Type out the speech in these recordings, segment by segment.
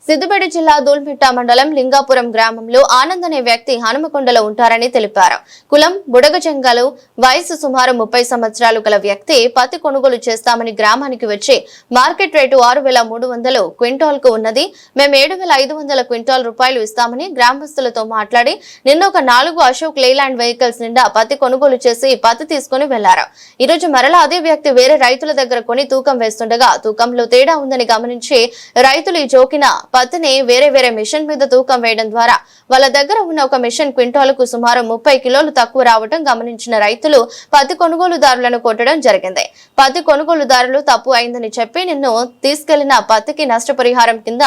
సిద్దిపేట జిల్లా దూల్మిట్ట మండలం లింగాపురం గ్రామంలో ఆనంద్ అనే వ్యక్తి హనుమకొండలో ఉంటారని తెలిపారు. కులం బుడగజంగాలు, వయసు సుమారు 30 సంవత్సరాలు గల వ్యక్తి పత్తి కొనుగోలు చేస్తామని గ్రామానికి వచ్చి మార్కెట్ రేటు 6,300 క్వింటాల్ కు ఉన్నది, మేము 7,500 క్వింటాల్ రూపాయలు ఇస్తామని గ్రామస్తులతో మాట్లాడి నిన్న ఒక 4 అశోక్ లేలాండ్ వెహికల్స్ నిండా పత్తి కొనుగోలు చేసి పత్తి తీసుకుని వెళ్లారు. ఈ రోజు మరలా అదే వ్యక్తి వేరే రైతుల దగ్గర కొని తూకం వేస్తుండగా తూకంలో తేడా ఉందని గమనించి రైతులు ఈ జోకిన పత్తిని వేరే మిషన్ మీద తూకం వేయడం ద్వారా వాళ్ళ దగ్గర ఉన్న ఒక మిషన్ క్వింటాలకు సుమారు 30 కిలోలు తక్కువ రావడం గమనించిన రైతులు పత్తి కొనుగోలుదారులను కొట్టడం జరిగింది. పత్తి కొనుగోలుదారులు తప్పు అయిందని చెప్పి నిన్ను తీసుకెళ్లిన పత్తికి నష్టపరిహారం కింద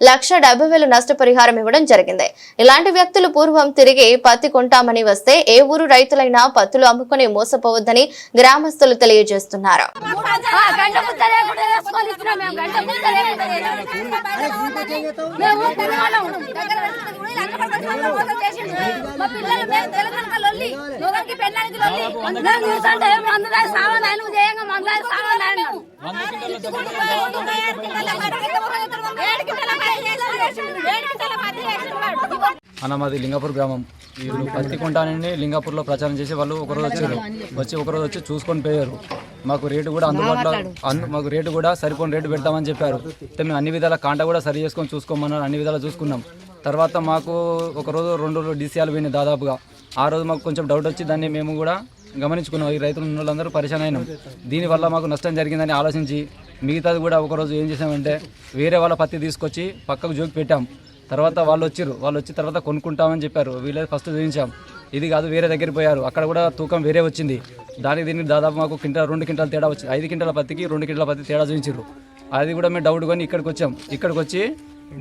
1,70,000 నష్టపరిహారం ఇవ్వడం జరిగింది. ఇలాంటి వ్యక్తులు పూర్వం తిరిగి పత్తి కొంటామని వస్తే ఏ ఊరు రైతులైనా పత్తులు అమ్ముకుని మోసపోవద్దని గ్రామస్తులు తెలియజేస్తున్నారు. అన్న మాది లింగాపూర్ గ్రామం. వీళ్ళు పత్తి కొంటానని లింగాపూర్లో ప్రచారం చేసి వాళ్ళు ఒకరోజు వచ్చి చూసుకొని పోయారు. మాకు రేటు కూడా అందుబాటులో మాకు రేటు కూడా సరిపోని రేటు పెడతామని చెప్పారు. మేము అన్ని విధాల కాంట కూడా సరి చేసుకొని చూసుకోమన్నారు. అన్ని విధాలు చూసుకున్నాం. తర్వాత మాకు ఒకరోజు 2 రోజులు డీసీఆలు పోయినాయి దాదాపుగా. ఆ రోజు మాకు కొంచెం డౌట్ వచ్చి దాన్ని మేము కూడా గమనించుకున్నాం. ఈ రైతులు ఉన్న వాళ్ళందరూ పరిశాన్ అయినాం. దీనివల్ల మాకు నష్టం జరిగిందని ఆలోచించి మిగతాది కూడా ఒకరోజు ఏం చేసామంటే వేరే వాళ్ళ పత్తి తీసుకొచ్చి పక్కకు జోకి పెట్టాం. తర్వాత వాళ్ళు వచ్చి తర్వాత కొనుక్కుంటామని చెప్పారు. వీళ్ళది ఫస్ట్ చూపించాం. ఇది కాదు వేరే దగ్గరికి పోయారు. అక్కడ కూడా తూకం వేరే వచ్చింది. దీనికి దాదాపు మాకు 2 క్వింటాల తేడా వచ్చింది. 5 క్వింటాల పత్తికి 2 క్వింటాల పత్తి తేడా చూపించారు. అది కూడా మేము డౌట్ కొని ఇక్కడికి వచ్చాం. ఇక్కడికి వచ్చి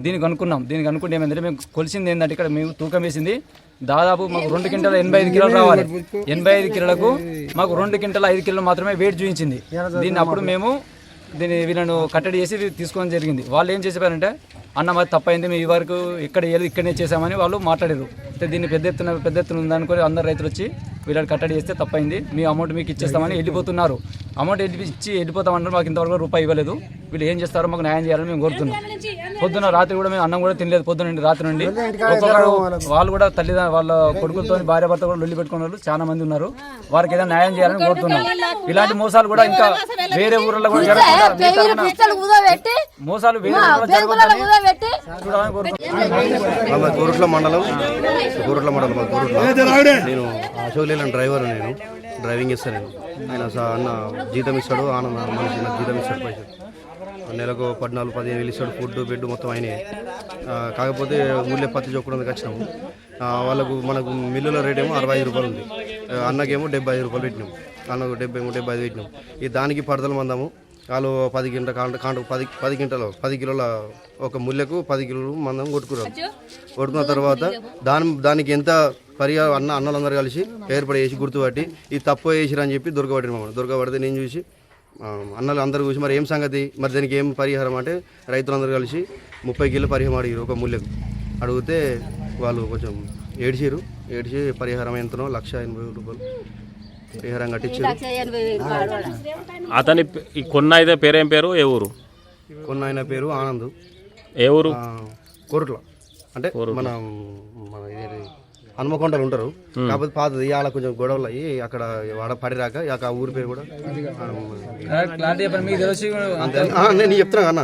దీనికి అనుకున్నాం. దీనికి అనుకుంటే ఏమైందంటే మేము కొలిసింది ఏంటంటే ఇక్కడ మేము తూకం వేసింది దాదాపు మాకు 2 క్వింటాల 85 కిలోలు రావాలి. 85 కిలోలకు మాకు 2 క్వింటాల 5 కిలోలు మాత్రమే వెయిట్ చూపించింది. దీన్ని అప్పుడు మేము వీళ్ళను కట్టడి చేసి తీసుకోవడం జరిగింది. వాళ్ళు ఏం చేసేవారంటే అన్న మాది తప్పైంది, మేము ఈ వరకు ఇక్కడనే చేసామని వాళ్ళు మాట్లాడారు. దీన్ని పెద్ద ఎత్తున ఉందనుకొని అందరు రైతులు వచ్చి వీళ్ళని కట్టడి చేస్తే తప్పైంది, మీ అమౌంట్ మీకు ఇచ్చేస్తామని వెళ్ళిపోతున్నారు. అమౌంట్ ఇచ్చి వెళ్ళిపోతామన్నారు. మాకు ఇంతవరకు రూపాయి ఇవ్వలేదు. వీళ్ళు ఏం చేస్తారో మాకు న్యాయం చేయాలని మేము కోరుతున్నాం. పొద్దున్న రాత్రి కూడా మేము అన్నం కూడా తినలేదు. పొద్దున నుండి రాత్రి నుండి ఒక్కొక్కరు వాళ్ళు కూడా వాళ్ళ కొడుకులతో భార్య భర్త కూడా లొల్లి పెట్టుకున్న వాళ్ళు చాలా మంది ఉన్నారు. వారికి ఏదైనా న్యాయం చేయాలని కోరుతున్నాం. ఇలాంటి మోసాలు కూడా ఇంకా వేరే ఊర్లలో కూడా జరగకుండా మోసాలు వేరే కోరుట్ల మండలం నేను అశోక్ లేలాండ్ డ్రైవర్. నేను డ్రైవింగ్ చేస్తాను. ఆయన అన్న జీతం ఇస్తాడు. ఆనంద మనిషి నాకు జీతం ఇస్తాడు. పైసలు నెలకు 14-15 ఇస్తాడు. ఫుడ్ బెడ్ మొత్తం ఆయనే. కాకపోతే ఊళ్ళో పత్తి చొక్కడానికి వచ్చినాము. మనకు మిల్లుల రేట్ ఏమో 65 రూపాయలు ఉంది. అన్నకేమో 75 రూపాయలు పెట్టినాము. అన్నకు 75 పెట్టినాము. ఈ దానికి పడతలు మందాము. వాళ్ళు 10 కిలోల ఒక ముళ్ళకు 10 కిలోలు మందం కొట్టుకున్న తర్వాత దానికి ఎంత పరిహారం అన్నలందరూ కలిసి ఏర్పడి చేసి గుర్తుపట్టి ఇది తప్పు వేసిరా అని చెప్పి దొరకబడితే నేను చూసి అన్నలు అందరూ చూసి మరి ఏం సంగతి, మరి దానికి ఏం పరిహారం అంటే రైతులందరూ కలిసి 30 కిలో పరిహారం అడిగారు ఒక ముళ్ళకు. అడిగితే వాళ్ళు కొంచెం ఏడ్చి పరిహారం ఎంతనో 1,80,000 రూపాయలు పరిహారం కట్టించారు. అతని కొన్న అయితే పేరేం పేరు, ఏ ఊరు? కొన్న ఆయన పేరు ఆనంద్. ఏ ఊరు? కోరుట్ల. అంటే మన హనుమకొండలు ఉంటారు. కాకపోతే పాతది ఇవాళ కొంచెం గొడవలు అయ్యి అక్కడ వాడ పడిరాక ఆ ఊరి పేరు కూడా నేను చెప్తున్నా కదా.